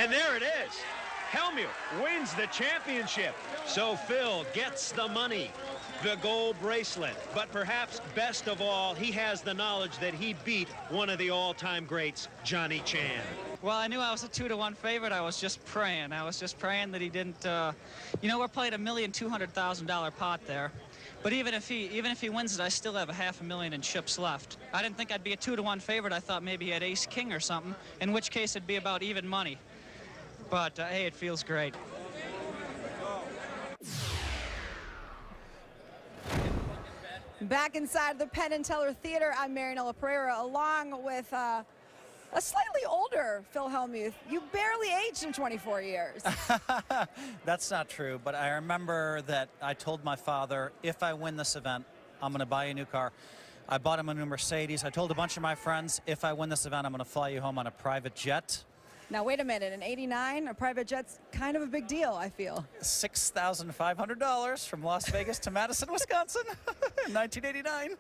And there it is. Hellmuth wins the championship. So Phil gets the money, the gold bracelet. But perhaps best of all, he has the knowledge that he beat one of the all-time greats, Johnny Chan. Well, I knew I was a 2-to-1 favorite. I was just praying. I was just praying that he didn't, you know, we're playing $1,200,000 pot there. But even if he wins it, I still have $500,000 in chips left. I didn't think I'd be a 2-to-1 favorite. I thought maybe he had ace king or something, in which case it'd be about even money. But hey, it feels great. Back inside the Penn and Teller Theater, I'm Marianella Pereira, along with a slightly older Phil Hellmuth. You barely aged in 24 years. That's not true, but I remember that I told my father, if I win this event, I'm going to buy you a new car. I bought him a new Mercedes. I told a bunch of my friends, if I win this event, I'm going to fly you home on a private jet. Now, wait a minute. In '89, a private jet's kind of a big deal, I feel. $6,500 from Las Vegas to Madison, Wisconsin in 1989.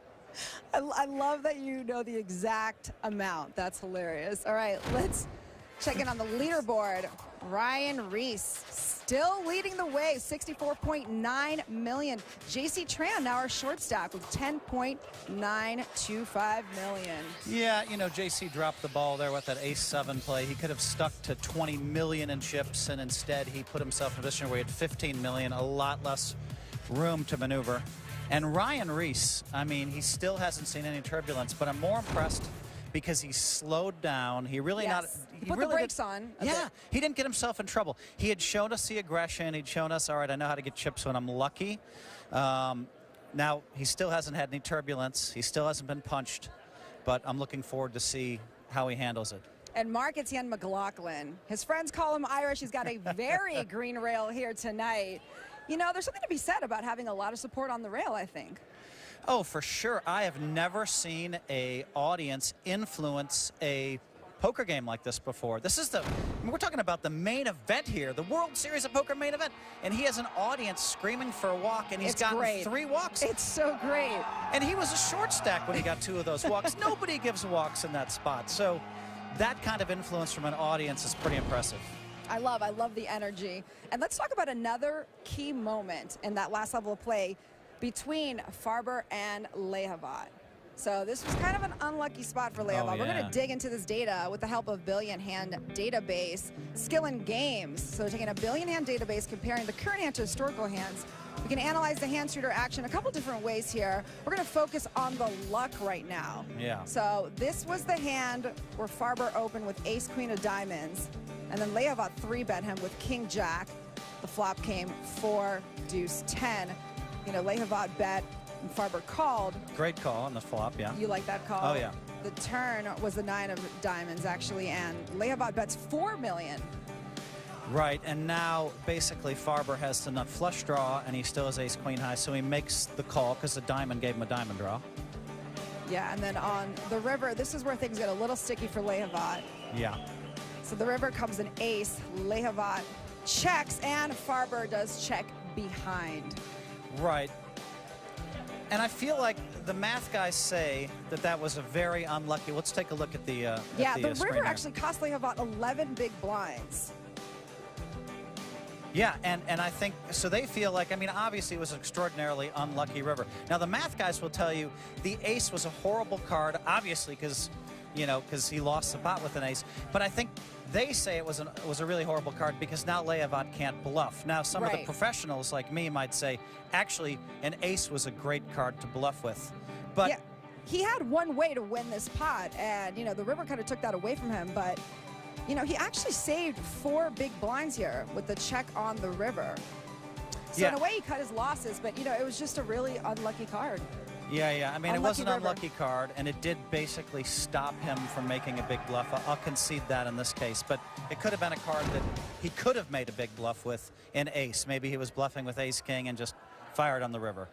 I love that you know the exact amount. That's hilarious. All right, let's check in on the leaderboard. Ryan Reese still leading the way, 64.9 million. JC Tran, now our short stack with 10.925 million. Yeah, you know, JC dropped the ball there with that ace-7 play. He could have stuck to 20 million in chips, and instead he put himself in a position where he had 15 million, a lot less room to maneuver. And Ryan Reese, I mean, he still hasn't seen any turbulence, but I'm more impressed because he slowed down. He really He put the brakes on. Yeah, he didn't get himself in trouble. He had shown us the aggression. He'd shown us, all right, I know how to get chips when I'm lucky. Now, he still hasn't had any turbulence. He still hasn't been punched, but I'm looking forward to see how he handles it. And Mark Etienne McLaughlin. His friends call him Irish. He's got a very green rail here tonight. You know, there's something to be said about having a lot of support on the rail, I think. Oh, for sure. I have never seen an audience influence a poker game like this before. This is we're talking about the main event here, the World Series of Poker main event, and he has an audience screaming for a walk, and he's gotten 3 walks. It's so great. And he was a short stack when he got 2 of those walks. Nobody gives walks in that spot. So that kind of influence from an audience is pretty impressive. I love the energy. And let's talk about another key moment in that last level of play between Farber and Lehavat. So this was kind of an unlucky spot for Lehavat. We're going to dig into this data with the help of Billion Hand Database, Skill and Games. So taking a Billion Hand Database, comparing the current hand to historical hands, we can analyze the hand shooter action a couple different ways here. We're going to focus on the luck right now. Yeah. So this was the hand where Farber opened with ace queen of diamonds, and then Lehavat 3-bet him with king jack. The flop came 4 deuce 10. You know, Lehavat bet and Farber called. Great call on the flop, yeah. You like that call? Oh, yeah. The turn was the 9 of diamonds, actually, and Lehavat bets 4 million. Right, and now basically Farber has the nut flush draw, and he still has ace queen high, so he makes the call because the diamond gave him a diamond draw. Yeah, and then on the river, this is where things get a little sticky for Lehavat. Yeah. So the river comes an ace. Lehavat checks, and Farber does check behind. Right. And I feel like the math guys say that that was a very unlucky. Let's take a look at the the river actually cost Lehavat 11 big blinds. Yeah, and I think, so they feel like, I mean, obviously it was an extraordinarily unlucky river. Now, the math guys will tell you the ace was a horrible card, obviously, because, you know, because he lost the pot with an ace. But I think they say it was a really horrible card because now Lehavat can't bluff. Now, some of the professionals like me might say, actually, an ace was a great card to bluff with. But yeah, he had one way to win this pot, and, you know, the river kind of took that away from him, but you know, he actually saved 4 big blinds here with the check on the river. So in a way, he cut his losses, but, you know, it was just a really unlucky card. Yeah. I mean, it was an unlucky card, and it did basically stop him from making a big bluff. I'll concede that in this case, but it could have been a card that he could have made a big bluff with in ace. Maybe he was bluffing with ace-king and just fired on the river.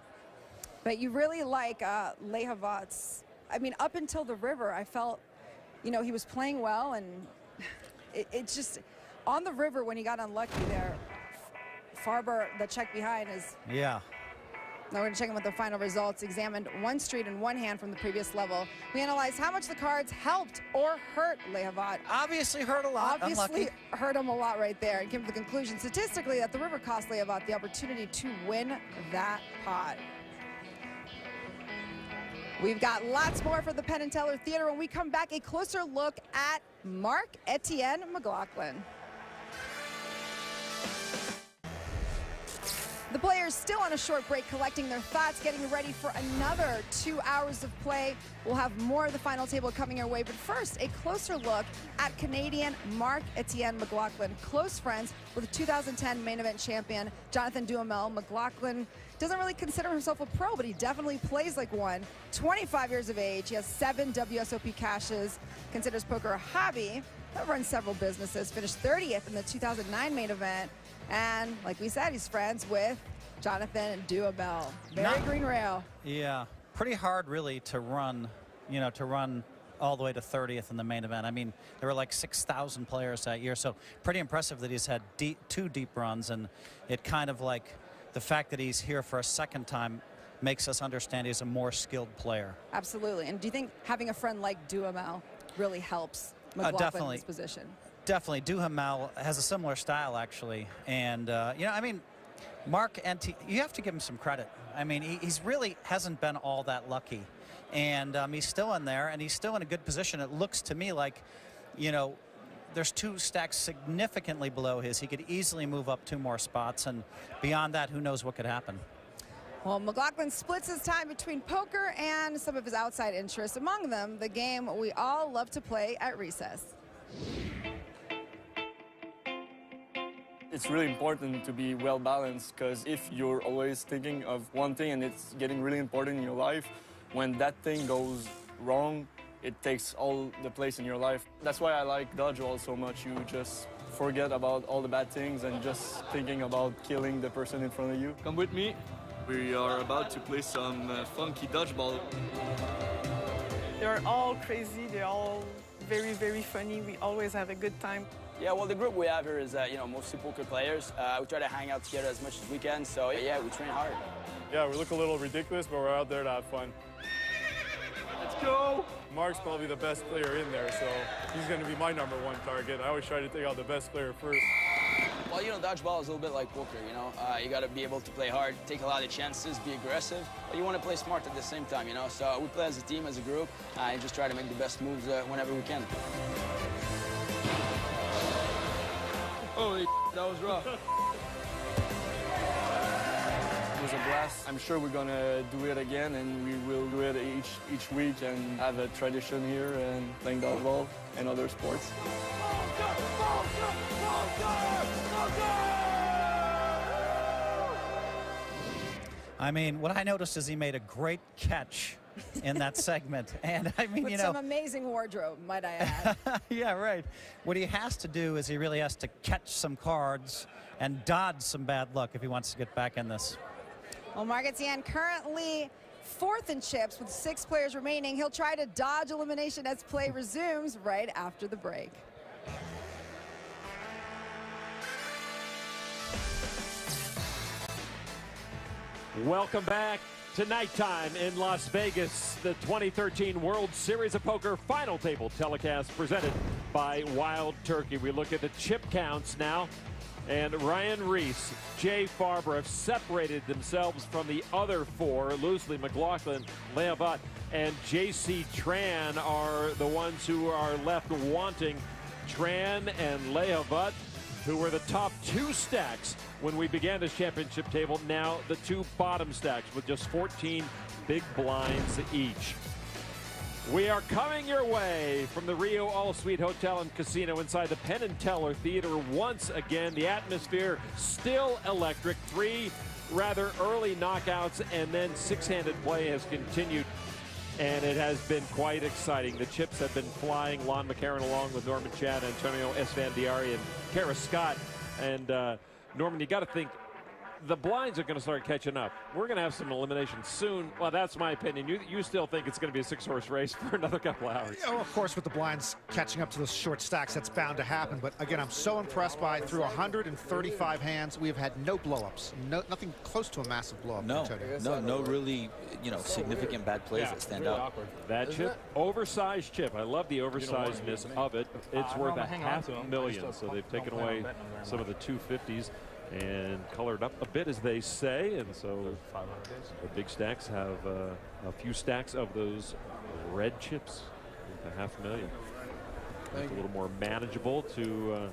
But you really like Lehavat's, I mean, up until the river, I felt, you know, he was playing well, and it's just on the river when he got unlucky there. Farber, the check behind is. Yeah. Now we're going to check in with the final results. Examined one street and one hand from the previous level. We analyzed how much the cards helped or hurt Lehavat. Obviously hurt a lot. Obviously Unlucky. hurt him a lot right there, and came to the conclusion statistically that the river cost Lehavat the opportunity to win that pot. We've got lots more for the Penn and Teller Theater. When we come back, a closer look at Mark-Etienne McLaughlin. The players still on a short break, collecting their thoughts, getting ready for another 2 hours of play. We'll have more of the final table coming your way, but first, a closer look at Canadian Mark-Etienne McLaughlin, close friends with 2010 main event champion Jonathan Duhamel. McLaughlin doesn't really consider himself a pro, but he definitely plays like one. 25 years of age, he has 7 WSOP cashes, considers poker a hobby, runs several businesses, finished 30th in the 2009 main event. And like we said, he's friends with Jonathan Duhamel. Very green rail. Yeah, pretty hard really to run, to run all the way to 30th in the main event. I mean, there were like 6,000 players that year, so pretty impressive that he's had 2 deep runs, and it kind of like the fact that he's here for a second time makes us understand he's a more skilled player. Absolutely. And do you think having a friend like Duhamel really helps McLaughlin in this position? Definitely. Duhamel has a similar style, actually. And, I mean, Mark, you have to give him some credit. I mean, he's really hasn't been all that lucky. And he's still in there, and he's still in a good position. It looks to me like, there's 2 stacks significantly below his. He could easily move up 2 more spots. And beyond that, who knows what could happen. Well, McLaughlin splits his time between poker and some of his outside interests. Among them, the game we all love to play at recess. It's really important to be well balanced, because if you're always thinking of one thing and it's getting really important in your life, when that thing goes wrong, it takes all the place in your life. That's why I like dodgeball so much. You just forget about all the bad things and just thinking about killing the person in front of you. Come with me. We are about to play some funky dodgeball. They're all crazy. They're all very, very funny. We always have a good time. Yeah, well, the group we have here is, mostly poker players. We try to hang out together as much as we can, so yeah, we train hard. Yeah, we look a little ridiculous, but we're out there to have fun. Let's go! Mark's probably the best player in there, so he's going to be my #1 target. I always try to take out the best player first. Well, dodgeball is a little bit like poker, you got to be able to play hard, take a lot of chances, be aggressive, but you want to play smart at the same time, So we play as a team, as a group, and just try to make the best moves whenever we can. Holy, that was rough. It was a blast. I'm sure we're gonna do it again, and we will do it each week and have a tradition here and playing dodgeball and other sports. I mean, what I noticed is he made a great catch in that segment. And I mean, With some amazing wardrobe, might I add. Yeah, right. What he has to do is he really has to catch some cards and dodge some bad luck if he wants to get back in this. Well, Mark-Etienne currently 4th in chips with 6 players remaining. He'll try to dodge elimination as play resumes right after the break. Welcome back to nighttime in Las Vegas, the 2013 World Series of Poker final table telecast presented by Wild Turkey. We look at the chip counts now, and Ryan Reese, Jay Farber have separated themselves from the other 4. Loosely, McLaughlin, Lehavat, and J.C. Tran are the ones who are left wanting. Tran and Lehavat, who were the top 2 stacks when we began this championship table, now the 2 bottom stacks with just 14 big blinds each. We are coming your way from the Rio All-Suite Hotel and Casino inside the Penn and Teller Theater once again. The atmosphere still electric. 3 rather early knockouts, and then 6-handed play has continued, and it has been quite exciting. The chips have been flying. Lon McCarron along with Norman Chad, Antonio Esfandiari, and Kara Scott. And Norman, you got to think the blinds are going to start catching up. We're going to have some eliminations soon. Well, that's my opinion. You still think it's going to be a 6-horse race for another couple hours? You know, of course, with the blinds catching up to those short stacks, that's bound to happen. But again, I'm so impressed by through 135 hands, we have had no blowups, nothing close to a massive blowup. No really, you know, significant bad plays that stand out. That chip, oversized chip. I love the oversizedness of it. It's worth $500,000, so they've taken away some of the 250s and colored up a bit, as they say, and so the big stacks have a few stacks of those red chips with $500,000. It's a little more manageable to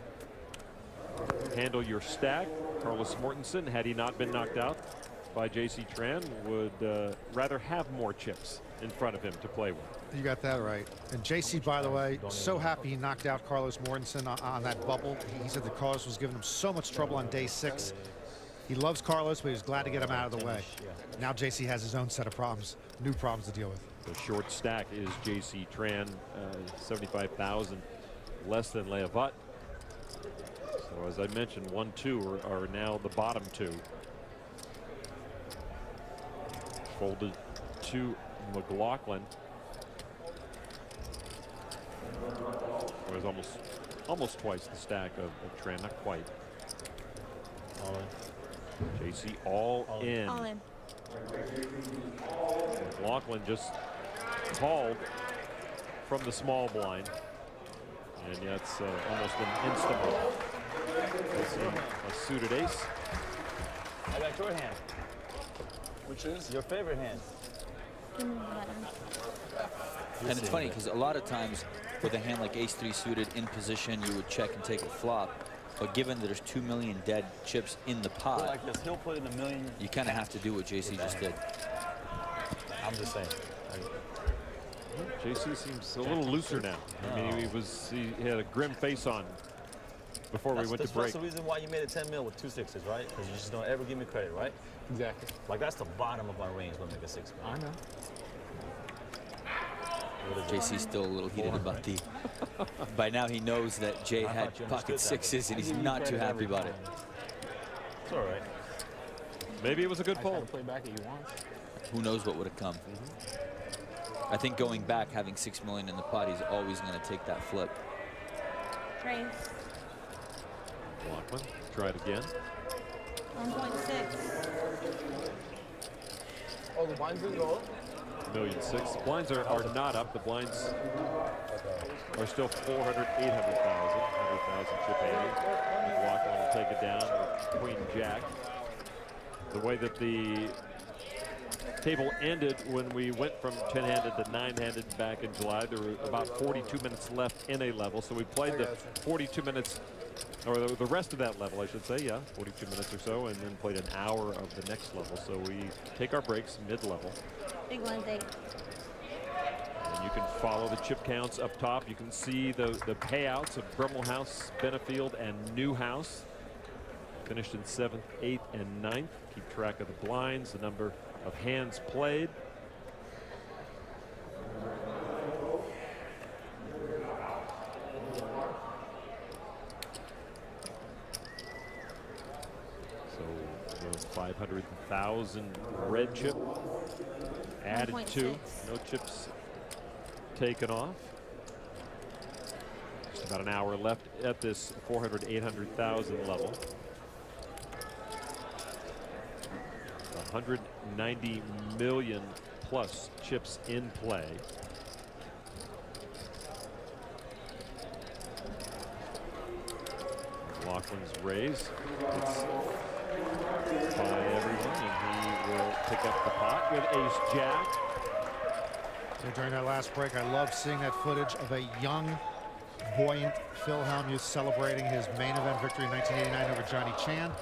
handle your stack. Carlos Mortensen, had he not been knocked out by J.C. Tran, would rather have more chips in front of him to play with. You got that right. And JC, by the way, so happy he knocked out Carlos Mortensen on that bubble. He said that Carlos was giving him so much trouble on day 6. He loves Carlos, but he was glad to get him out of the way. Now JC has his own set of problems, new problems to deal with. The short stack is J.C. Tran, 75,000 less than Leavat. So as I mentioned, 1, 2 are now the bottom 2. Folded to McLaughlin. It was almost twice the stack of Tran, not quite. JC all in. All in. McLaughlin just called from the small blind, and yeah, it's almost an instant ball. A suited ace. I got your hand. Which is your favorite hand? And it's funny because a lot of times with a hand like ace-3 suited in position, you would check and take a flop. But given that there's 2 million dead chips in the pot, like this, he'll put in $1 million. You kind of have to do what JC just did. I'm just saying. JC seems a little looser now. I mean, he had a grim face on before we went to break. That's the reason why you made it 10 mil with 2 6s, right? Because you just don't ever give me credit, right? Exactly. Like that's the bottom of my range when I make a 6 mil. I know. JC's still a little heated about the. By now he knows that Jay had pocket 6s and he's not too happy about it. It's all right. Maybe it was a good pull. Play back at you once. Who knows what would have come. I think going back, having $6 million in the pot, he's always going to take that flip. Raise. Lockman, try it again. 1.6. Oh, the blinds didn't go up? $1.6 million. The blinds are not up. The blinds are still 400, 800,000, 100,000 chip handy. McLaughlin will take it down with Queen Jack. The way that the table ended when we went from 10-handed to 9-handed back in July, there were about 42 minutes left in a level. So we played the 42 minutes, or the rest of that level, I should say, yeah, 42 minutes or so, and then played an hour of the next level. So we take our breaks mid-level. Big one's 8. And you can follow the chip counts up top. You can see the payouts of Brummel House, Benefield, and Newhouse. Finished in 7th, 8th, and 9th. Keep track of the blinds, the number of hands played. So the 500,000 red chip added to. No chips taken off. Just about an hour left at this 400, 800,000 level. 190 million plus chips in play. Laughlin's raise. It's by everyone, and he will pick up the pot with ace-jack. So during that last break, I love seeing that footage of a young, buoyant Phil Hellmuth celebrating his main event victory in 1989 over Johnny Chan.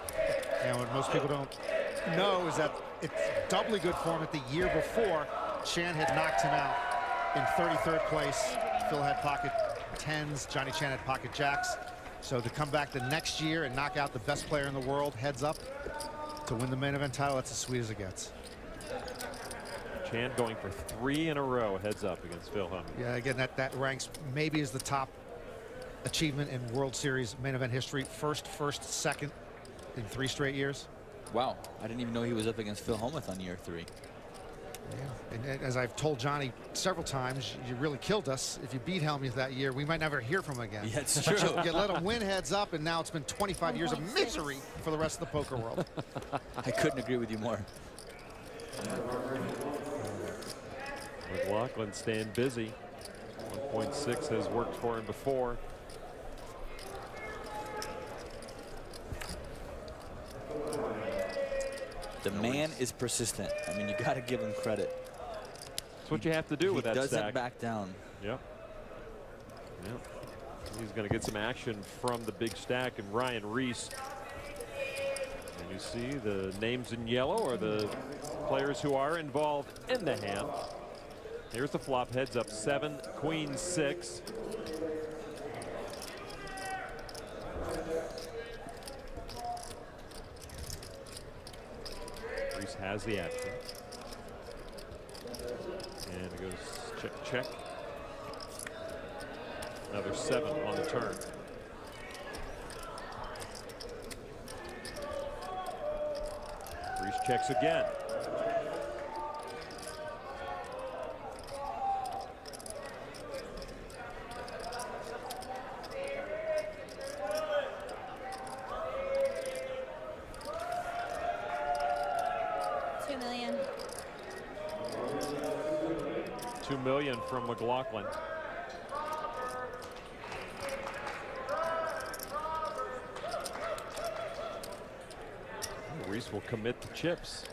And what most people don't know is that it's doubly good form that the year before Chan had knocked him out in 33rd place. Phil had pocket 10s, Johnny Chan had pocket jacks. So to come back the next year and knock out the best player in the world heads up to win the main event title, that's as sweet as it gets. Chan going for 3 in a row heads up against Phil Hellmuth. Yeah, again, that ranks maybe as the top achievement in World Series main event history. First, second in 3 straight years. Wow, I didn't even know he was up against Phil Hellmuth on year 3. Yeah, and as I've told Johnny several times, you really killed us. If you beat Hellmuth that year, we might never hear from him again. Yeah, it's true. You let him win heads up, and now it's been 25 years of misery for the rest of the poker world. I couldn't agree with you more. McLaughlin staying busy. 1.6 has worked for him before. The man is persistent. I mean, you got to give him credit. That's what you have to do with that stack. He doesn't back down. Yep. Yep. He's going to get some action from the big stack, and Ryan Reese. And you see the names in yellow are the players who are involved in the hand. Here's the flop, heads up 7, queen 6. Reese has the action. And it goes check, check. Another 7 on the turn. Reese checks again. $2 million. $2 million from McLaughlin. Reese will commit the chips.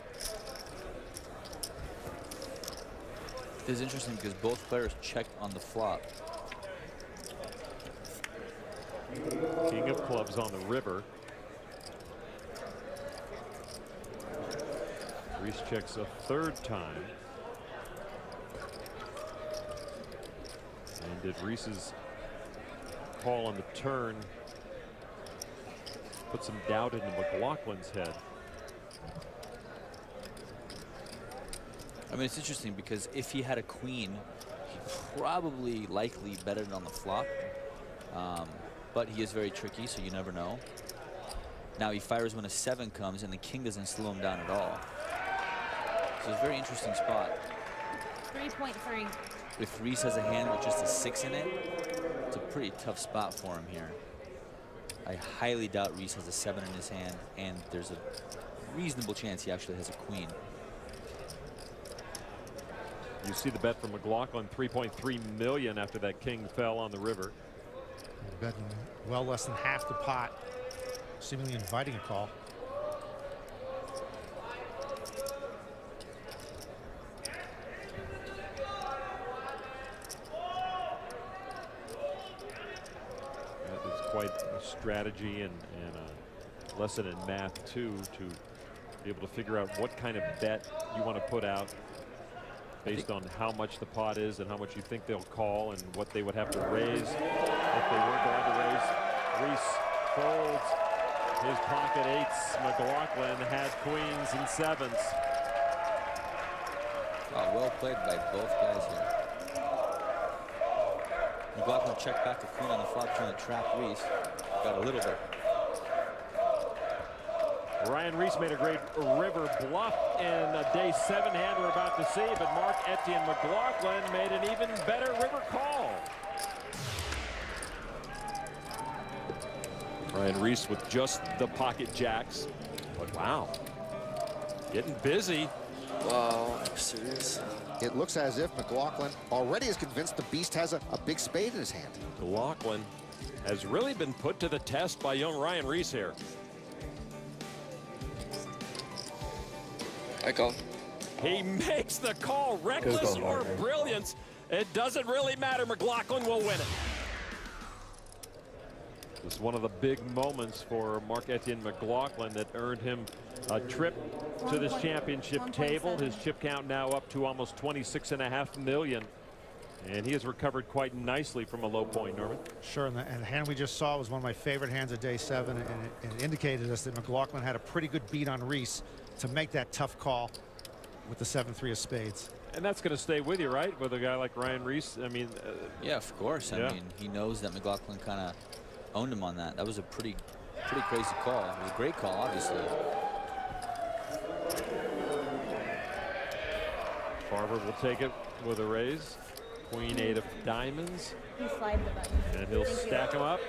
This is interesting because both players checked on the flop. King of clubs on the river. Reese checks a 3rd time. And did Reese's call on the turn put some doubt into McLaughlin's head? I mean, it's interesting because if he had a queen, he probably likely betted on the flop. But he is very tricky, so you never know. Now he fires when a 7 comes, and the king doesn't slow him down at all. So it's a very interesting spot. 3.3. If Reese has a hand with just a 6 in it, it's a pretty tough spot for him here. I highly doubt Reese has a 7 in his hand, and there's a reasonable chance he actually has a queen. You see the bet from McLaughlin, 3.3 million after that king fell on the river. Betting well less than half the pot, seemingly inviting a call. That is quite a strategy and a lesson in math too, to be able to figure out what kind of bet you want to put out based on how much the pot is and how much you think they'll call and what they would have to raise if they were going to raise. Reese folds his pocket 8s. McLaughlin had queens and 7s. Oh, well played by both guys here. McLaughlin checked back the queen on the flop, trying to trap Reese. Got a little bit. Ryan Reese made a great river bluff in a day 7 hand we're about to see, but Mark-Etienne McLaughlin made an even better river call. Ryan Reese with just the pocket jacks, but wow, getting busy. Wow, serious. It looks as if McLaughlin already is convinced the beast has a big spade in his hand. McLaughlin has really been put to the test by young Ryan Reese here. I call. He makes the call, reckless or brilliance. It doesn't really matter. McLaughlin will win it. This is one of the big moments for Mark-Etienne McLaughlin that earned him a trip to this championship table. His chip count now up to almost 26.5 million. And he has recovered quite nicely from a low point, Norman. Sure, and the hand we just saw was one of my favorite hands of day 7, and it indicated us that McLaughlin had a pretty good beat on Reese to make that tough call with the 7-3 of spades. And that's going to stay with you, right? With a guy like Ryan Reese. I mean, yeah, of course. I mean, he knows that McLaughlin kind of owned him on that. That was a pretty crazy call. It was a great call, obviously. Barber will take it with a raise. Queen 8 of diamonds. He slides the button. And he'll stack them up.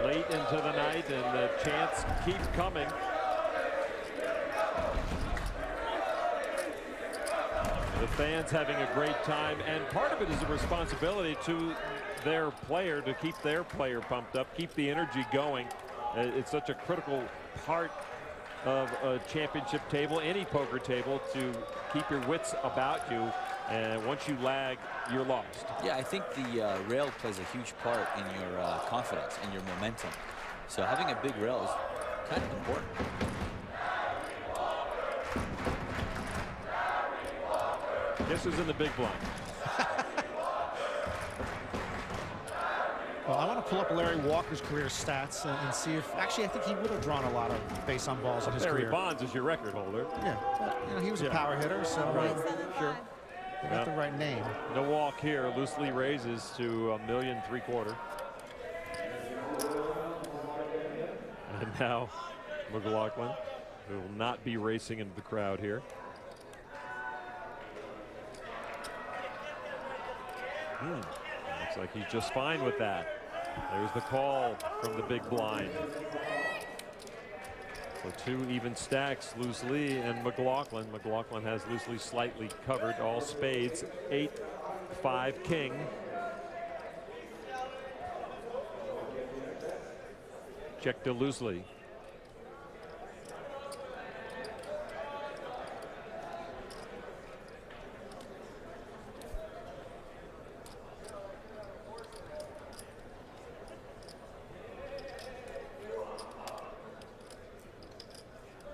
Late into the night, and the chants keep coming. The fans having a great time, and part of it is a responsibility to their player to keep their player pumped up, keep the energy going. It's such a critical part of a championship table, any poker table, to keep your wits about you. And once you lag, you're lost. Yeah, I think the rail plays a huge part in your confidence and your momentum. So having a big rail is kind of important. Guess who's in the big blind? Well, I want to pull up Larry Walker's career stats and see if, actually, I think he would have drawn a lot of base on balls in his Barry career. Bonds is your record holder. Yeah, but, you know, he was a power hitter, so sure. They got the right name. No walk here. Loosely raises to $1.75 million. And now McLaughlin, who will not be racing into the crowd here. Looks like he's just fine with that. There's the call from the big blind. So 2 even stacks, Loosely and McLaughlin. McLaughlin has Loosely slightly covered, all spades, 8-5 king. Check to Loosely.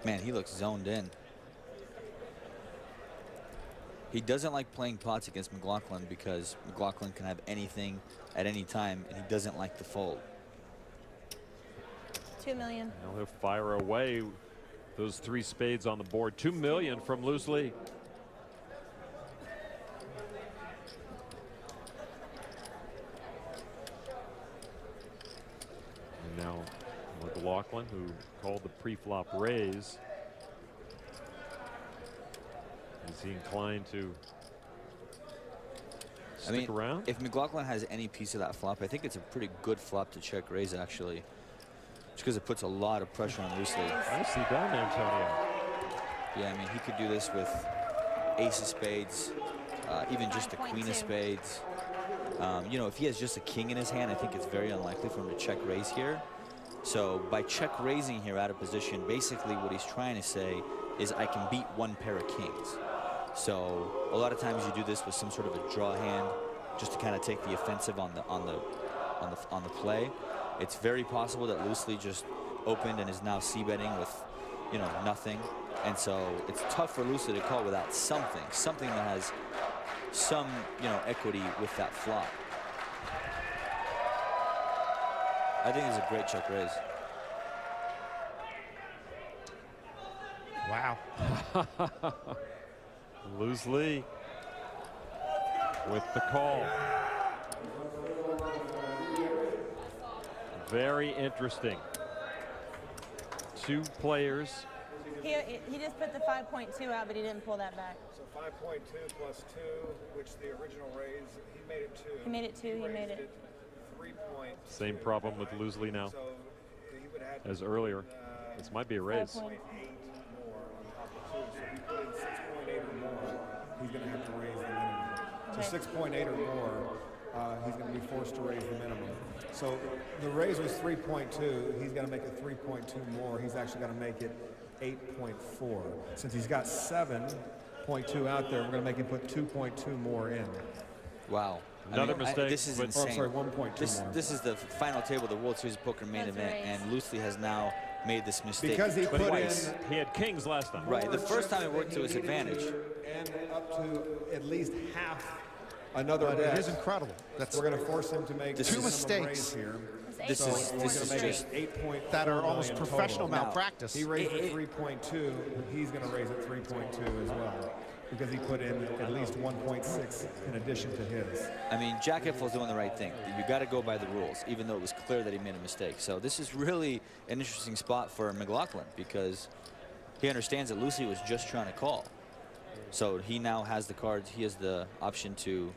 Man, he looks zoned in. He doesn't like playing pots against McLaughlin because McLaughlin can have anything at any time, and he doesn't like the fold. $2 million. Now he'll fire away those 3 spades on the board. $2 million from Loosely. And now McLaughlin, who called the pre-flop raise. Is he inclined to stick around? If McLaughlin has any piece of that flop, I think it's a pretty good flop to check raise, actually. Just because it puts a lot of pressure on Loosely. Nicely done, Antonio. Yeah, I mean, he could do this with ace of spades, even just the queen of spades. You know, if he has just a king in his hand, I think it's very unlikely for him to check raise here. So by check raising here out of position, basically what he's trying to say is I can beat 1 pair of kings. So a lot of times you do this with some sort of a draw hand, just to kind of take the offensive on the play. It's very possible that Loosely just opened and is now c-betting with, you know, nothing. And so it's tough for Loosely to call without something that has some, you know, equity with that flop. I think it's a great check raise. Wow. Loosely with the call. Very interesting. 2 players. He just put the 5.2 out, but he didn't pull that back. So 5.2 plus 2, which the original raise, he made it 2. He made it 2. He made it 3 points. Same problem with Loosely now So he would have as earlier. This might be a raise. 5.8 more on top of 2. So if he put in 6.8 or more, he's going to have to raise the minimum. So 6.8 or more, he's going to be forced to raise the minimum. So the raise was 3.2. He's going to make it 3.2 more. He's actually going to make it 8.4. Since he's got 7.2 out there, we're going to make him put 2.2 more in. Wow. Another mistake. This is insane. Oh, I'm sorry, 1.2 more. This is the final table of the World Series of Poker main event, and Loosely has now made this mistake because he put twice. in, he had kings last time. Right. The first time it worked to his advantage. And up to at least half another bet. It is incredible. That's we're going to force him to make 2 mistakes here. This is just 8.4 that are almost professional total. malpractice. He raised at 3.2. He's going to raise at 3.2 as well. because he put in at least 1.6 in addition to his. I mean, Jack Eiffel doing the right thing. You got to go by the rules, even though it was clear that he made a mistake. So this is really an interesting spot for McLaughlin because he understands that Lucy was just trying to call. So he now has the cards. He has the option to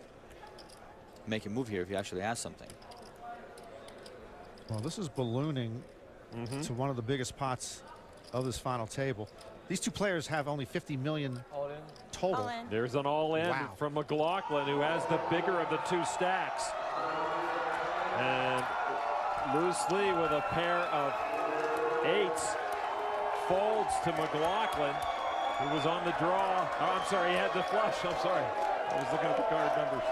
make a move here if he actually has something. Well, this is ballooning to one of the biggest pots of this final table. These two players have only 50 million total. There's an all-in from McLaughlin, who has the bigger of the two stacks. And loosely with a pair of eights, folds to McLaughlin, who was on the draw. Oh, I'm sorry, he had the flush. I'm sorry. I was looking at the card numbers.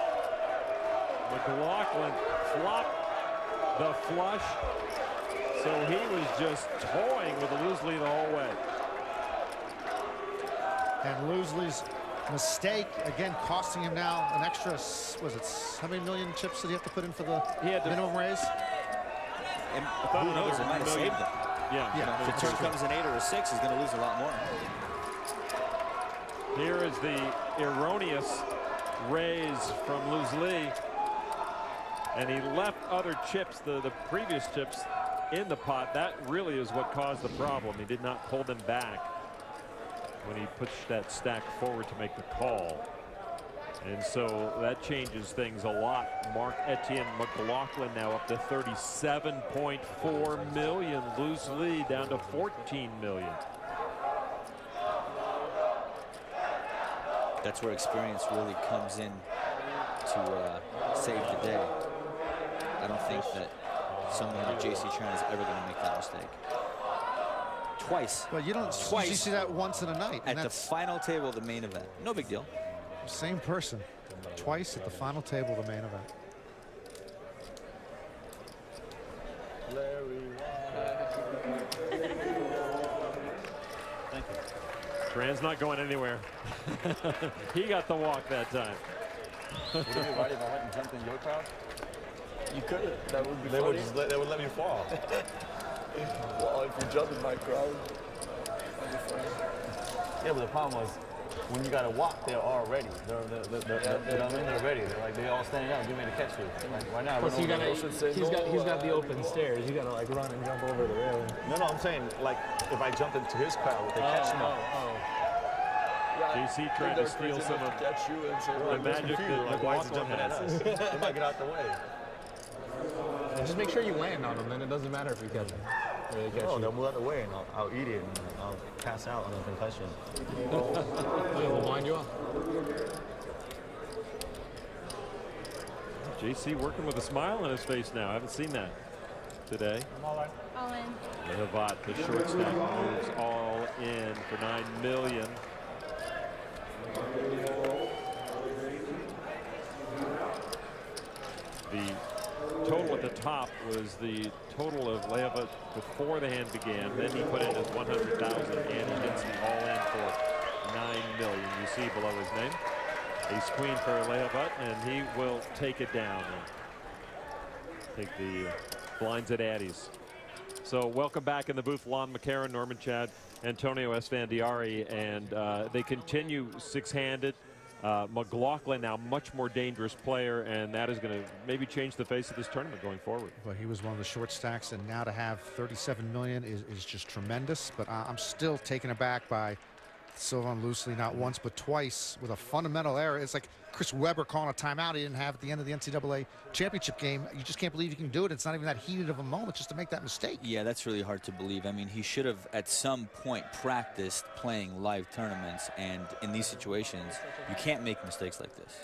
McLaughlin flopped the flush. So he was just toying with Loosely the whole way. And Loosely's mistake, again, costing him now an extra, was it, how many million chips did he have to put in for the minimum raise? And who knows, it might have saved him. Yeah. If the turn comes an 8 or a 6, he's going to lose a lot more. Here is the erroneous raise from Loosely. And he left other chips, the previous chips, in the pot. That really is what caused the problem. He did not pull them back when he pushed that stack forward to make the call. And so that changes things a lot. Mark Etienne McLaughlin now up to 37.4 million. Loosely down to 14 million. That's where experience really comes in to save the day. I don't think that someone like J.C. Tran is ever going to make that mistake. Twice. Well, you don't usually see that once in a night. At the final table of the main event. No big deal. Same person. Twice at the final table of the main event. Thank you. Tran's not going anywhere. He got the walk that time. Would it be right if I went and jumped in your crowd? You could. That would be They would just they would let me fall. Well, if you jump in my crowd, that'd be fine. Yeah, but the problem was when you got to walk, they're all ready. They're you know what I mean? They're ready. They're like they're all standing up, getting ready to catch you. Like right now, Plus, he's got the open stairs. You got to like run and jump over the railing. No, I'm saying like if I jumped into his crowd, would they catch me? JC trying to steal some of the magic that McLaughlin has. They might get out the way. Just make sure you land on them, then it doesn't matter if you catch them. No, they'll move out the way and I'll eat it and I'll pass out on a concussion. We'll wind you up. JC working with a smile on his face now. I haven't seen that today. All in. Lehavat, the short stack, moves all in for $9 million. The total at the top was the total of Lehavat before the hand began. Then he put in his 100,000 and he gets the all in for $9 million. You see below his name. Ace Queen for Lehavat, and he will take it down and take the blinds at Addies. So welcome back in the booth, Lon McCarron, Norman Chad, Antonio Esfandiari, and they continue six-handed. McLaughlin now much more dangerous player, and that is going to maybe change the face of this tournament going forward. Well, he was one of the short stacks, and now to have 37 million is just tremendous. But I'm still taken aback by Sylvain Loosely not once but twice with a fundamental error. It's like Chris Webber calling a timeout he didn't have at the end of the NCAA championship game. You just can't believe you can do it. It's not even that heated of a moment just to make that mistake. Yeah, that's really hard to believe. I mean, he should have at some point practiced playing live tournaments, and in these situations, you can't make mistakes like this.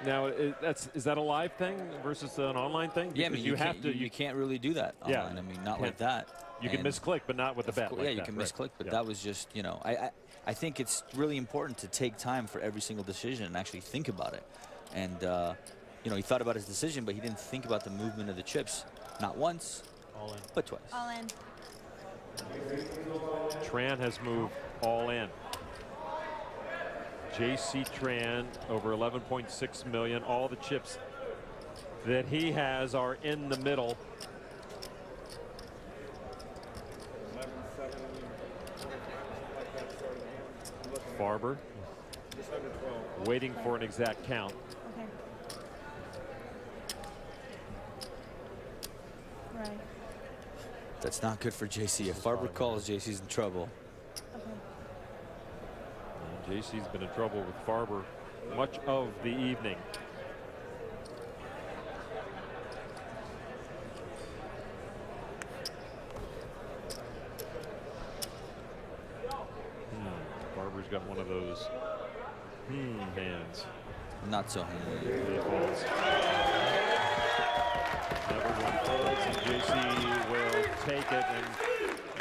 Now, is that a live thing versus an online thing? Yeah, I mean, you can't really do that online. Yeah, I mean, not like that. You can misclick, but not with the bet. Yeah, you can misclick, but that was just, you know, I think it's really important to take time for every single decision and actually think about it. And, you know, he thought about his decision, but he didn't think about the movement of the chips. Not once, but twice. All in. Tran has moved all in. J.C. Tran over 11.6 million. All the chips that he has are in the middle. Farber waiting for an exact count. Okay. Right. That's not good for JC. If Farber calls, JC's in trouble. And JC's been in trouble with Farber much of the evening. Farber's got one of those hands. Not so Never one folds, and JC will take it, and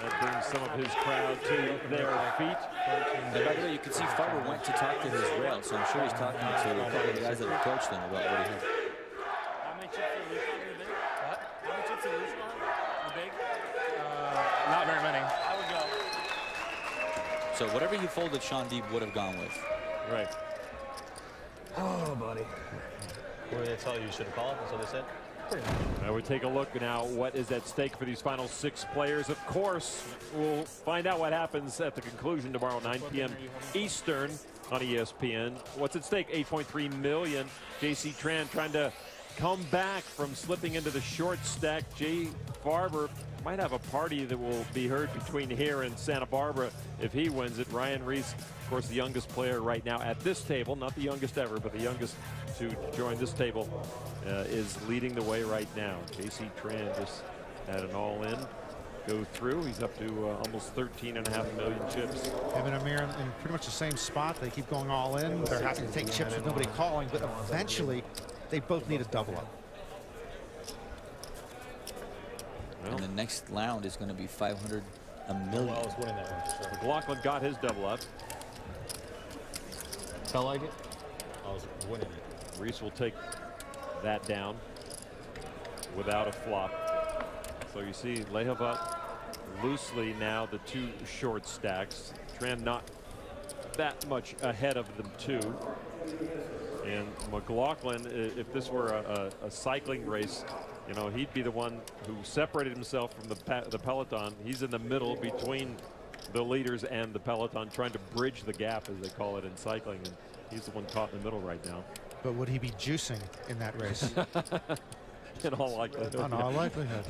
that brings some of his crowd to their feet. And by the way, you can see Farber went to talk to his rail, so I'm sure he's talking to a couple of the guys that have coached him about what he has. How many chips are loose on the big? What? How many chips are loose on the big? Not very many. I would go. So whatever he folded, Sean Deeb would have gone with. Right. Oh, buddy. What did they tell you? You should have called? That's what they said? Now we take a look now what is at stake for these final 6 players. Of course, we'll find out what happens at the conclusion tomorrow, 9 p.m. Eastern on ESPN. What's at stake? $8.3 million. JC Tran trying to come back from slipping into the short stack. Jay Farber might have a party that will be heard between here and Santa Barbara if he wins it. Ryan Reese, of course, the youngest player right now at this table, not the youngest ever, but the youngest to join this table, is leading the way right now. JC Tran just had an all-in go through. He's up to almost 13.5 million chips. Him and Amir in pretty much the same spot. They keep going all in. They're having to take chips with nobody calling, but eventually they both need a double up. And the next round is going to be $500 million. I was winning that one for sure. McLaughlin got his double up. Felt like it? I was winning it. Reese will take that down without a flop. So you see Lehavat loosely now the 2 short stacks. Tran not that much ahead of them too. And McLaughlin, if this were a cycling race, you know, he'd be the one who separated himself from the peloton. He's in the middle between the leaders and the peloton, trying to bridge the gap, as they call it in cycling, and he's the one caught in the middle right now. But would he be juicing in that race? In all likelihood. In all likelihood.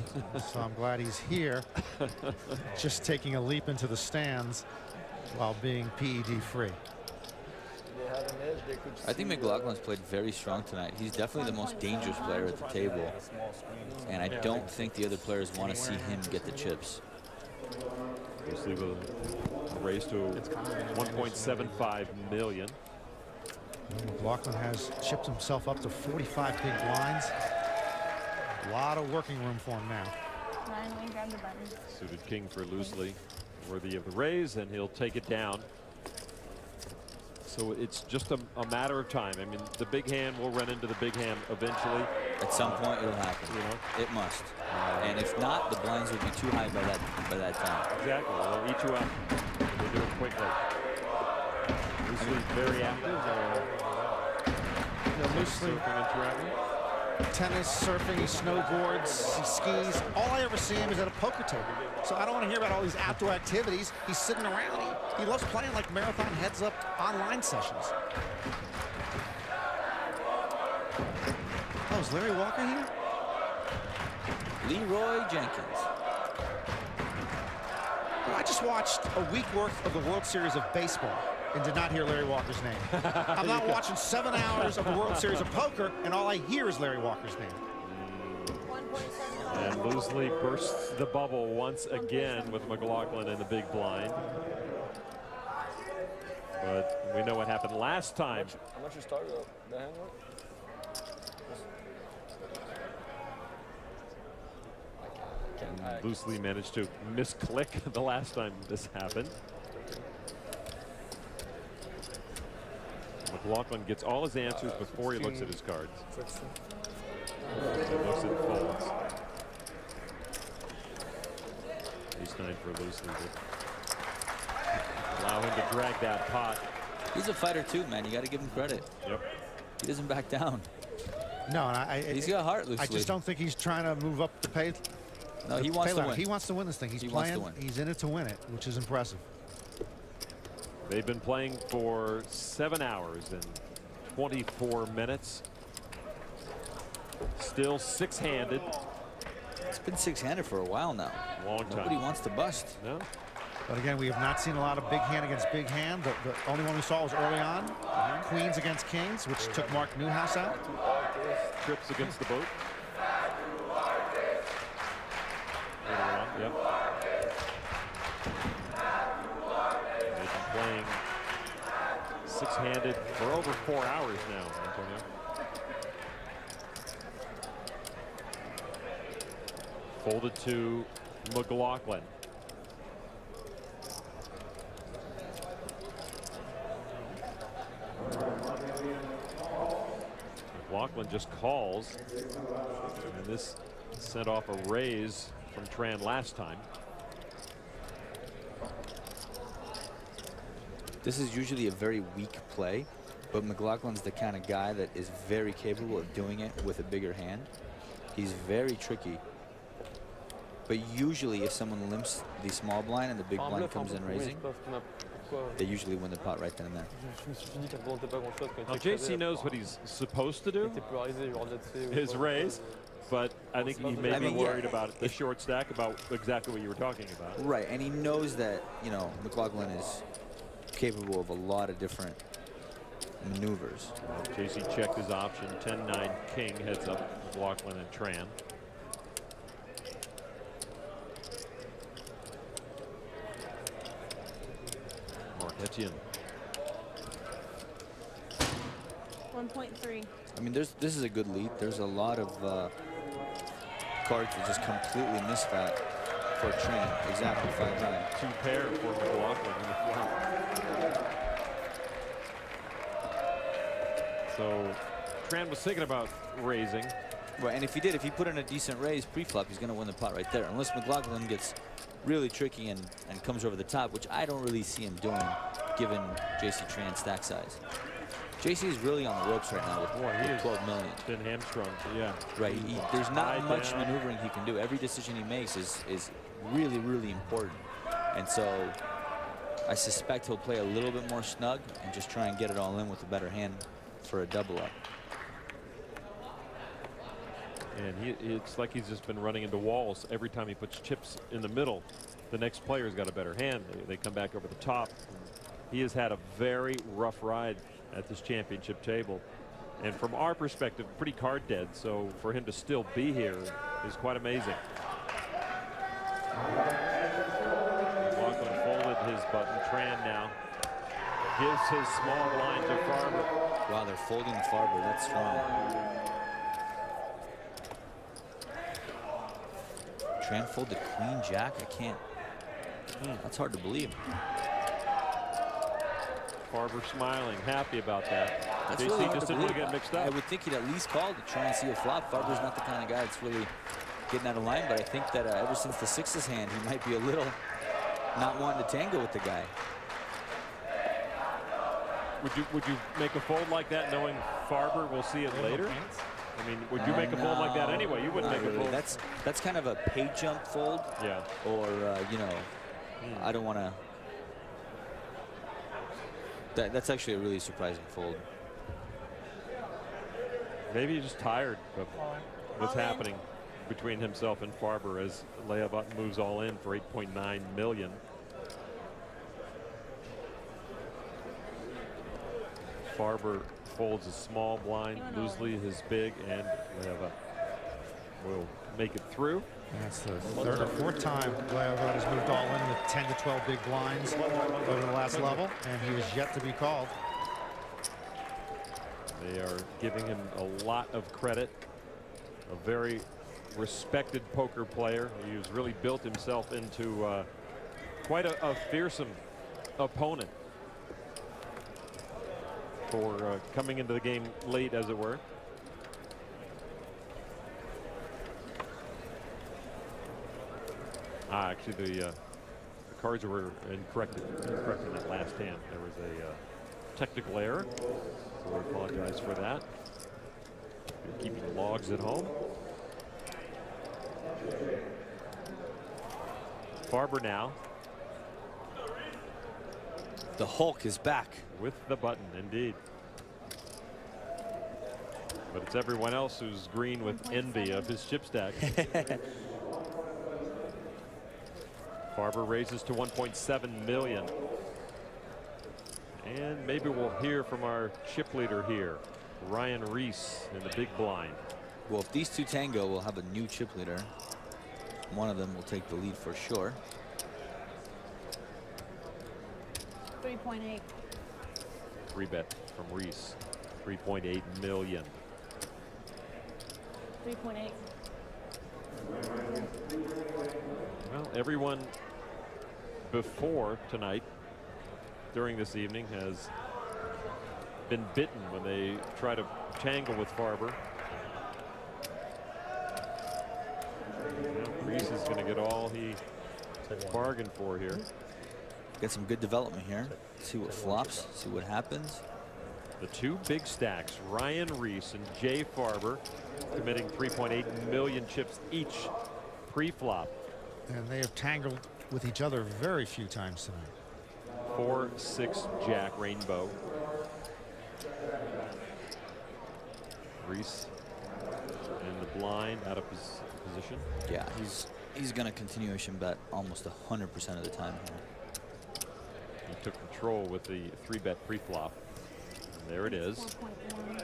So I'm glad he's here, just taking a leap into the stands while being PED free. I think McLaughlin's played very strong tonight. He's definitely the most dangerous player at the table. And I don't think the other players want to see him get the chips. We'll see the race to 1.75 million. McLaughlin has chipped himself up to 45 big blinds. A lot of working room for him now. Ryan, grab the button. Suited king for loosely, worthy of the raise, and he'll take it down. So it's just a matter of time. I mean, the big hand will run into the big hand eventually. At some point, it'll happen. You know, it must. And if not, the blinds would be too high by that time. Exactly. They'll eat you up. They'll do it quickly. Loosely very active. Loosely surfing and traveling. Tennis, surfing, he snowboards, he skis. All I ever see him is at a poker table. So I don't want to hear about all these outdoor activities. He's sitting around. He loves playing like marathon heads-up online sessions. Oh, is Larry Walker here? Leroy Jenkins. Well, I just watched a week worth of the World Series of Baseball and did not hear Larry Walker's name. I'm not watching 7 hours of the World Series of Poker, and all I hear is Larry Walker's name. And loosely bursts the bubble once again with McLaughlin in the big blind. But we know what happened last time. How much you started the hand work? Loosely managed to misclick the last time this happened. McLaughlin gets all his answers before he looks at his cards. He looks at folds. Ace 9 for loosely. Allow him to drag that pot. He's a fighter too, man. You got to give him credit. Yep. He doesn't back down. No, and he's got heart loosely. I just don't think he's trying to move up the pay. No, he wants to win. He wants to win this thing. He's playing. He's in it to win it, which is impressive. They've been playing for 7 hours and 24 minutes. Still six-handed. It's been six-handed for a while now. Long time. Nobody wants to bust. No. But again, we have not seen a lot of big hand against big hand. The only one we saw was early on. Queens against kings, which took Mark Newhouse out. Trips against the boat. Yep. They've been playing six-handed for over 4 hours now, Antonio. Folded to McLaughlin. McLaughlin just calls, and this sent off a raise from Tran last time. This is usually a very weak play, but McLaughlin's the kind of guy that is very capable of doing it with a bigger hand. He's very tricky. But usually if someone limps the small blind and the big blind comes in raising, they usually win the pot right then and there. Now, JC knows what he's supposed to do, his raise, but I think he may be worried about the short stack, about exactly what you were talking about. Right, and he knows that, you know, McLaughlin is capable of a lot of different maneuvers. JC checked his option. 10-9 king heads up McLaughlin and Tran. Etienne. 1.3. I mean, this is a good lead. There's a lot of cards that just completely miss that for Tran. Exactly 5-9. Two pair for McLaughlin in the flop. So Tran was thinking about raising. Right, and if he put in a decent raise pre-flop, he's going to win the pot right there. Unless McLaughlin gets really tricky and comes over the top, which I don't really see him doing, given JC Tran's stack size. JC is really on the ropes right now with 12 million. Been hamstrung, yeah. Right, there's not much maneuvering he can do. Every decision he makes is really, really important. And so I suspect he'll play a little bit more snug and just try and get it all in with a better hand for a double up. And it's like he's just been running into walls every time he puts chips in the middle. The next player's got a better hand. They come back over the top. He has had a very rough ride at this championship table. And from our perspective, pretty card dead. So for him to still be here is quite amazing. McLaughlin folded his button. Tran now gives his small blind to Farber. Wow, they're folding Farber. That's strong. Tran folded queen jack. I can't. That's hard to believe. Farber smiling, happy about that. That's JC really just didn't want to get mixed up. I would think he'd at least call to try and see a flop. Farber's not the kind of guy that's really getting out of line, but I think that ever since the sixes hand, he might be a little not wanting to tango with the guy. Would you make a fold like that knowing Farber will see it later? I mean, would you make a fold like that anyway? You wouldn't make a fold. That's kind of a pay jump fold. Yeah. Or you know, I don't want to. That's actually a really surprising fold. Maybe he's just tired of what's happening between himself and Farber as Leavat moves all in for 8.9 million. Farber folds a small blind, loosely his big, and Leavat will make it through. That's the third or fourth time Leavat has moved all in with 10 to 12 big blinds over the last level, and he was yet to be called. They are giving him a lot of credit. A very respected poker player. He's really built himself into quite a fearsome opponent for coming into the game late, as it were. Actually, the cards were incorrect in that last hand. There was a technical error, so I apologize for that. You're keeping logs at home. Farber now. The Hulk is back. With the button, indeed. But it's everyone else who's green with envy of his chip stack. Farber raises to 1.7 million. And maybe we'll hear from our chip leader here, Ryan Reese, in the big blind. Well, if these two tango, we'll have a new chip leader. One of them will take the lead for sure. 3.8. Free bet from Reese, 3.8 million. 3.8. Well, everyone before tonight, during this evening, has been bitten when they try to tangle with Farber. Well, Reese is going to get all he bargained for here. Get some good development here. See what flops, see what happens. The two big stacks, Ryan Reese and Jay Farber, committing 3.8 million chips each pre-flop. And they have tangled with each other very few times tonight. 4-6 Jack Rainbow. Reese in the blind, out of his position. Yeah, he's going to continuation bet almost 100% of the time here. He took control with the 3-bet pre-flop. And there it is. 4.1.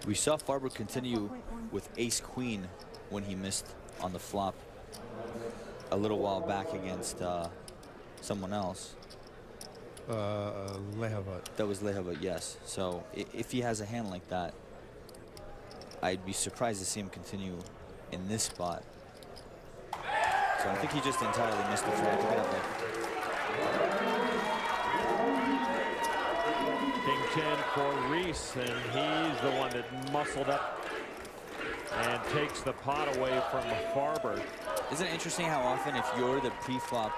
We saw Farber continue with ace-queen when he missed on the flop a little while back against someone else. Lehavat. That was Lehavat, yes. So if he has a hand like that, I'd be surprised to see him continue in this spot. So I think he just entirely missed the flop. King 10 for Reese, and he's the one that muscled up and takes the pot away from Farber. Isn't it interesting how often, if you're the pre-flop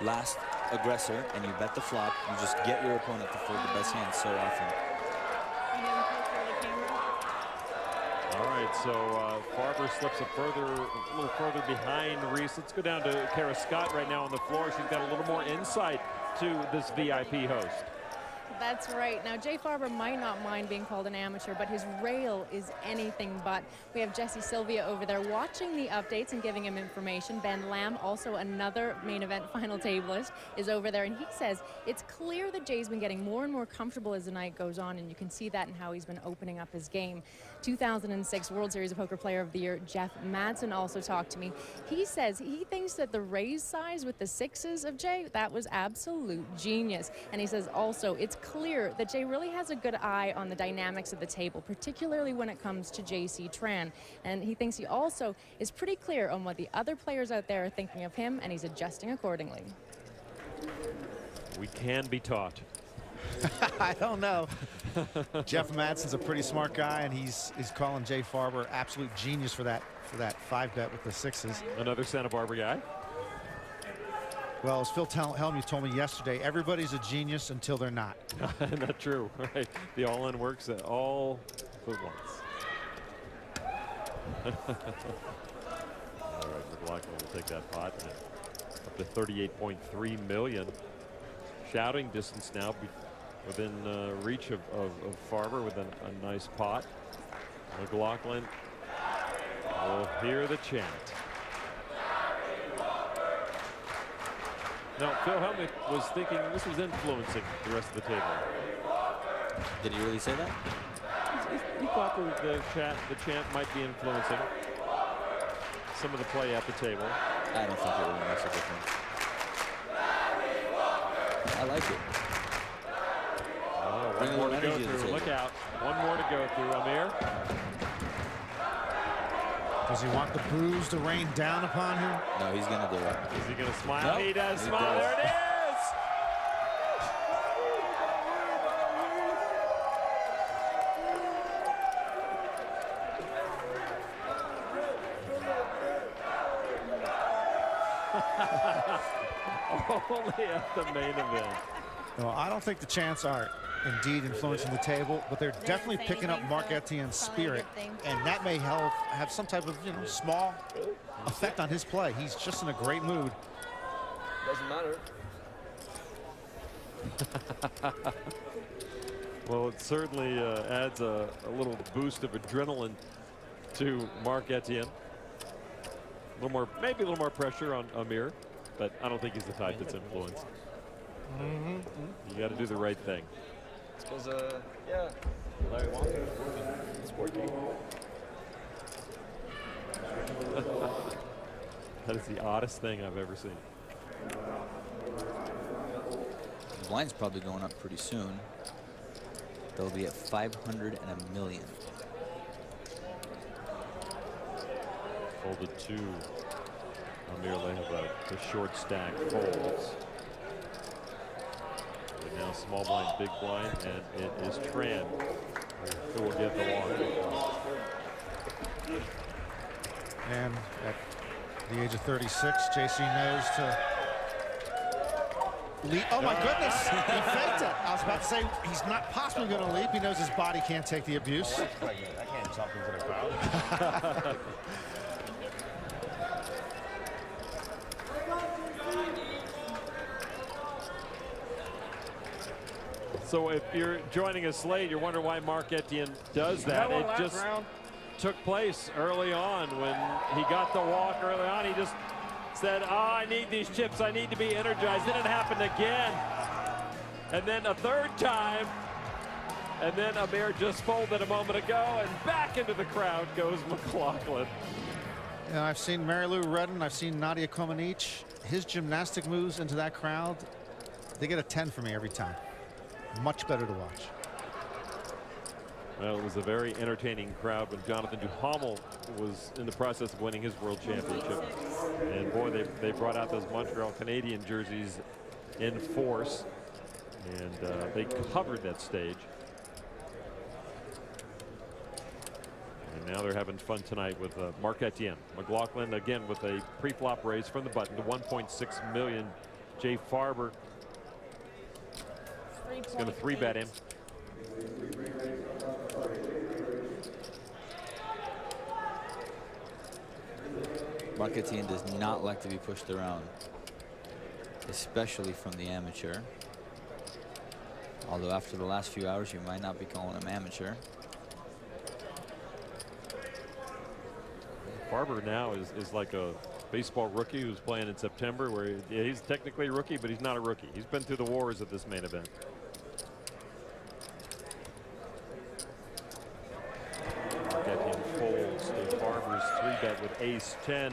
last aggressor and you bet the flop, you just get your opponent to fold the best hand so often. All right, so Farber slips a little further behind Reese. Let's go down to Kara Scott right now on the floor. She's got a little more insight to this VIP host. That's right. Now, Jay Farber might not mind being called an amateur, but his rail is anything but. We have Jesse Sylvia over there watching the updates and giving him information. Ben Lamb, also another main event final tableist, is over there, and he says it's clear that Jay's been getting more and more comfortable as the night goes on, and you can see that in how he's been opening up his game. 2006 World Series of Poker Player of the Year, Jeff Madsen, also talked to me. He says he thinks that the raise size with the sixes of Jay, that was absolute genius. And he says also it's clear that Jay really has a good eye on the dynamics of the table, particularly when it comes to JC Tran. And he thinks he also is pretty clear on what the other players out there are thinking of him, and he's adjusting accordingly. We can be taught. I don't know. Jeff Madsen's a pretty smart guy, and he's calling Jay Farber absolute genius for that 5-bet with the sixes. Another Santa Barbara guy. Well, as Phil Hellmuth told me yesterday, everybody's a genius until they're not. Not true, right? The all-in works at all at once. All right, McLaughlin will take that pot up to 38.3 million. Shouting distance now within reach of Farber with a nice pot. McLaughlin will hear the chant. Now, Phil Hellmuth was thinking this was influencing the rest of the table. Did he really say that? He thought the chant might be influencing some of the play at the table. I don't think it really makes a difference. I like it. Oh, one more to go through. Look out. One more to go through. Amir. Does he want the booze to rain down upon him? No, he's going to do it. Is he going to smile? Nope. He does smile. There it is. Only at the main event. Well, I don't think the chants are indeed influencing the table, but they're definitely picking up Mark Etienne's spirit, and that may have some type of, you know, small effect on his play. He's just in a great mood. Doesn't matter. Well, it certainly adds a little boost of adrenaline to Mark Etienne. A little more, maybe a little more pressure on Amir, but I don't think he's the type that's influenced. You got to do the right thing. It's because, yeah, Larry wants it. It's working. That is the oddest thing I've ever seen. The blind's probably going up pretty soon. They'll be at 500 and a million. Folded two. Amir Lehavot, the short stack folds. And now small blind, big blind, and it is Tran who will get the walk. And at the age of 36, JC knows to leap. Oh my goodness, he faked it. I was about to say he's not possibly going to leap. He knows his body can't take the abuse. I can't jump into the crowd. So if you're joining us late, you're wondering why Mark Etienne does that. It just took place early on when he got the walk early on. He just said, oh, I need these chips. I need to be energized. Then it happened again. And then a third time. And then Amir just folded a moment ago, and back into the crowd goes McLaughlin. You know, I've seen Mary Lou Redden. I've seen Nadia Comaneci. His gymnastic moves into that crowd, they get a 10 for me every time. Much better to watch. Well, it was a very entertaining crowd when Jonathan Duhamel was in the process of winning his world championship. And boy, they brought out those Montreal Canadian jerseys in force. And they covered that stage. And now they're having fun tonight with Mark Etienne. McLaughlin again with a pre-flop raise from the button to 1.6 million. Jay Farber is going to 3-bet him. Mark Etienne does not like to be pushed around, especially from the amateur. Although after the last few hours, you might not be calling him amateur. Farber now is like a baseball rookie who's playing in September, where he's technically a rookie, but he's not a rookie. He's been through the wars of this main event. Mark Etienne folds to Farber's 3-bet with ace-10.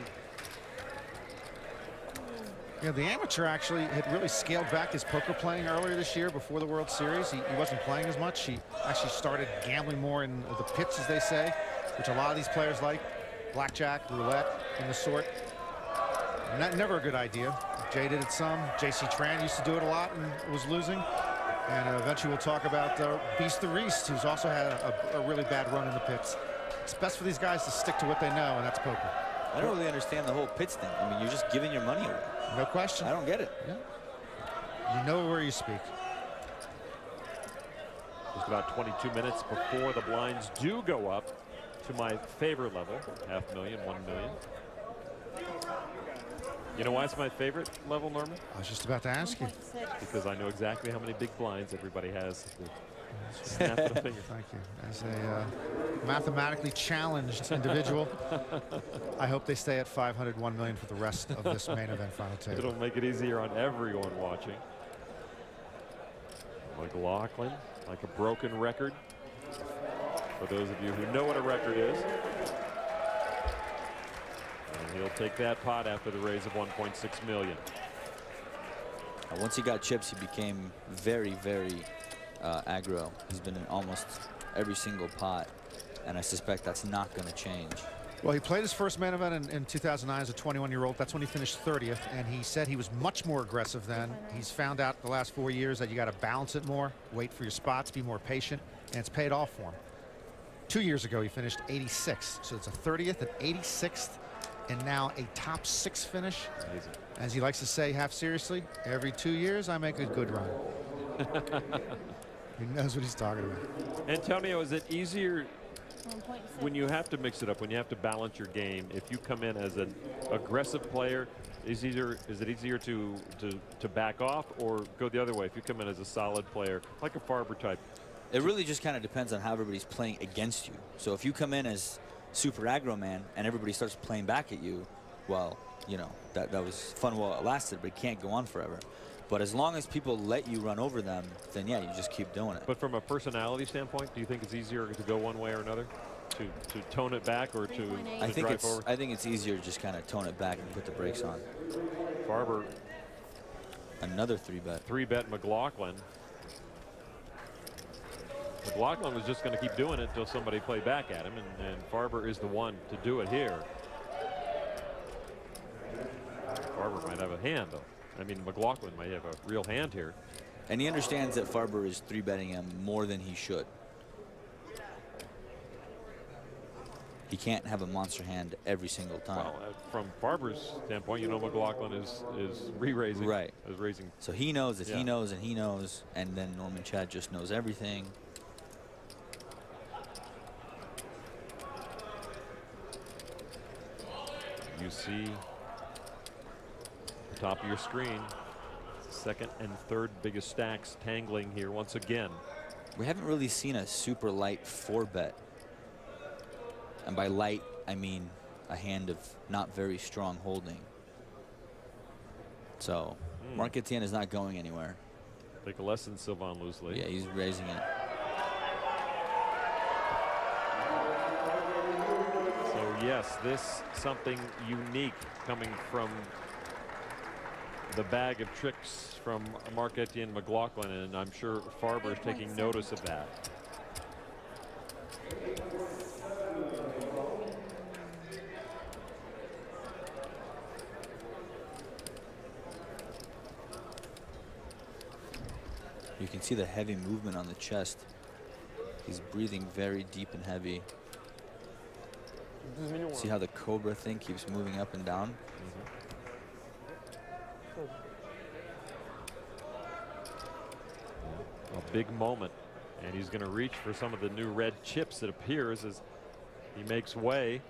Yeah, the amateur actually had really scaled back his poker playing earlier this year before the World Series. He wasn't playing as much. He actually started gambling more in the pits, as they say, which a lot of these players like. Blackjack, roulette, and the sort. Never a good idea. Jay did it some. J.C. Tran used to do it a lot and was losing. And eventually we'll talk about Beast the Reese, who's also had a really bad run in the pits. It's best for these guys to stick to what they know, and that's poker. I don't really understand the whole pits thing. I mean, you're just giving your money away. No question. I don't get it. Yeah. You know where you speak. Just about 22 minutes before the blinds do go up to my favorite level, $500,000, $1 million. You know why it's my favorite level, Norman? I was just about to ask you. Because I know exactly how many big blinds everybody has. Snap of the finger. Thank you. As a mathematically challenged individual, I hope they stay at 500, $1 million for the rest of this main event final table. It'll make it easier on everyone watching. McLaughlin, like a broken record. For those of you who know what a record is. And he'll take that pot after the raise of 1.6 million. Once he got chips, he became very, very aggro. He's been in almost every single pot, and I suspect that's not going to change. Well, he played his first main event in 2009 as a 21-year-old. That's when he finished 30th, and he said he was much more aggressive then. He's found out the last 4 years that you got to balance it more, wait for your spots, be more patient, and it's paid off for him. 2 years ago, he finished 86th, so it's a 30th and 86th, and now a top 6 finish. Amazing. As he likes to say half seriously, every 2 years I make a good run. He knows what he's talking about. Antonio, is it easier when you have to mix it up, when you have to balance your game, if you come in as an aggressive player, is it easier to back off or go the other way if you come in as a solid player, like a Farber type? It really just kind of depends on how everybody's playing against you. So if you come in as super aggro man and everybody starts playing back at you, well, you know, that was fun while it lasted, but it can't go on forever. But as long as people let you run over them, then yeah, you just keep doing it. But from a personality standpoint, do you think it's easier to go one way or another? To tone it back or to drive forward? I think it's easier to just kind of tone it back and put the brakes on. Farber. Another 3-bet. 3-bet McLaughlin. McLaughlin was just going to keep doing it until somebody played back at him, and Farber is the one to do it here. Farber might have a hand, though. I mean, McLaughlin might have a real hand here. And he understands that Farber is 3-betting him more than he should. He can't have a monster hand every single time. Well, from Farber's standpoint, you know, McLaughlin is re-raising. Right. Is raising. So he knows that yeah. he knows and he knows, and then Norman Chad just knows everything. You see the top of your screen, second and third biggest stacks tangling here once again. We haven't really seen a super light 4-bet. And by light, I mean a hand of not very strong holding. So Mark Etienne is not going anywhere. Take a lesson, Sylvain Loosely. Yeah, he's raising it. So yes, this something unique coming from the bag of tricks from Mark Etienne McLaughlin, and I'm sure Farber is taking notice of that. You can see the heavy movement on the chest. He's breathing very deep and heavy. See how the Cobra thing keeps moving up and down? A big moment, and he's going to reach for some of the new red chips, it appears, as he makes way.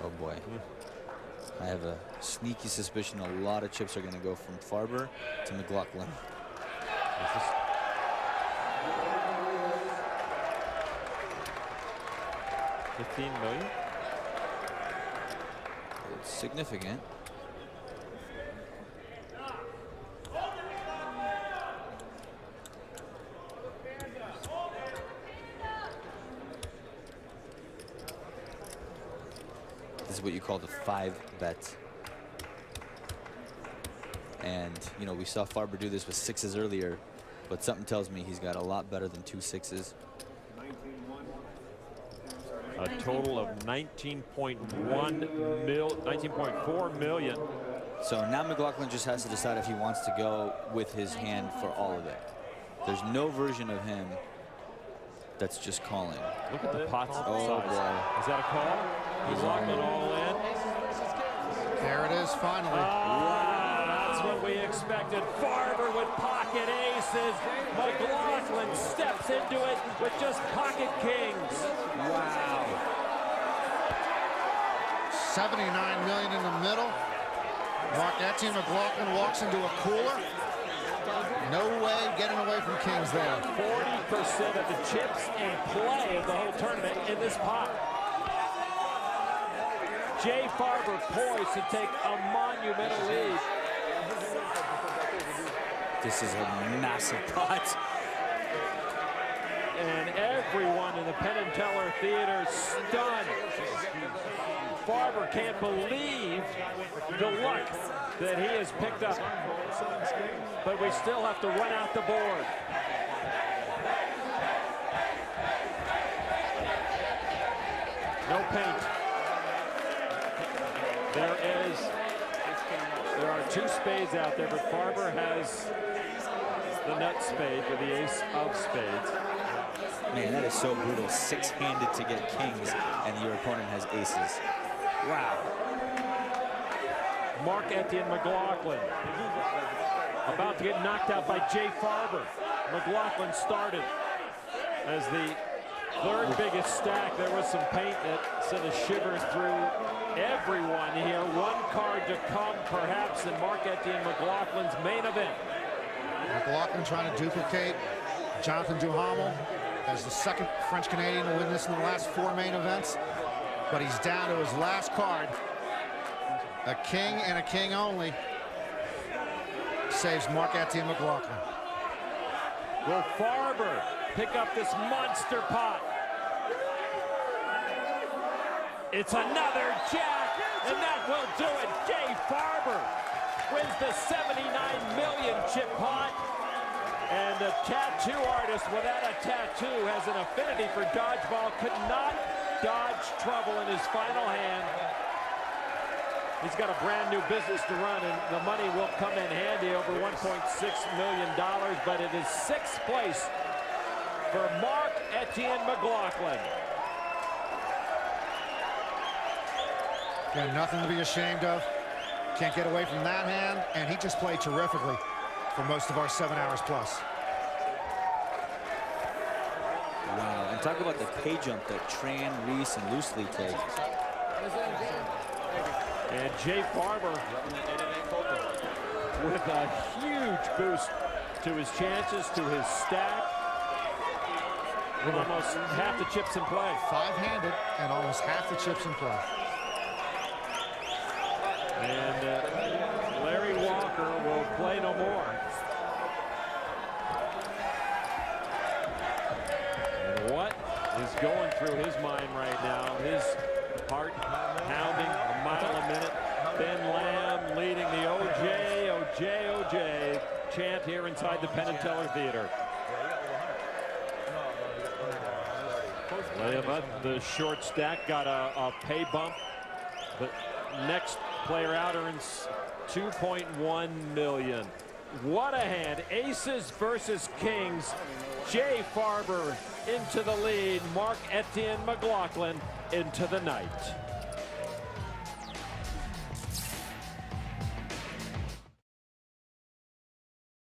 Oh boy. I have a sneaky suspicion a lot of chips are going to go from Farber to McLaughlin. $15 million? It's significant. This is what you call the 5-bet. And, you know, we saw Farber do this with 6s earlier, but something tells me he's got a lot better than 2 6s. A total of 19.4 million. So now McLaughlin just has to decide if he wants to go with his hand for all of it. There's no version of him that's just calling. Look at the pots size. Boy. Is that a call? McLaughlin all in. There it is, finally. That's what we expected. Farber with pocket aces. McLaughlin steps into it with just pocket kings. Wow. 79 million in the middle. Mark Etienne McLaughlin walks into a cooler. No way getting away from kings there. 40% of the chips in play of the whole tournament in this pot. Jay Farber poised to take a monumental lead. This is a massive pot. And everyone in the Penn and Teller Theater stunned. Farber can't believe the luck that he has picked up. But we still have to run out the board. No paint. There are 2 spades out there, but Farber has the nut spade with the ace of spades. Man, that is so brutal. 6-handed to get kings, and your opponent has aces. Wow. Marc-Etienne McLaughlin about to get knocked out by Jay Farber. McLaughlin started as the third biggest stack. There was some paint that sent a shiver through everyone here. One card to come, perhaps, in Marc-Etienne McLaughlin's main event. McLaughlin trying to duplicate Jonathan Duhamel as the second French-Canadian to win this in the last 4 main events. But he's down to his last card. A king and a king only saves Marc-Etienne McLaughlin. Will Farber pick up this monster pot? It's another jack, and that will do it. Jay Farber wins the $79 million chip pot. And a tattoo artist without a tattoo has an affinity for dodgeball, could not dodge trouble in his final hand. He's got a brand new business to run, and the money will come in handy, over $1.6 million, but it is 6th place for Marc-Etienne McLaughlin. Got nothing to be ashamed of. Can't get away from that hand, and he just played terrifically for most of our 7 hours plus. Wow, and talk about the pay jump that Tran, Reese, and Loosely take. And Jay Farber with a huge boost to his chances, to his stack. With almost half the chips in play. 5-handed and almost half the chips in play. And Larry Walker will play no more. And what is going through his mind right now? His heart pounding a mile a minute. Ben Lamb leading the OJ, OJ, OJ chant here inside the Penn and Teller Theater. But the short stack got a pay bump. The next player out earns $2.1 million. What a hand. Aces versus kings. Jay Farber into the lead. Marc-Etienne McLaughlin into the night.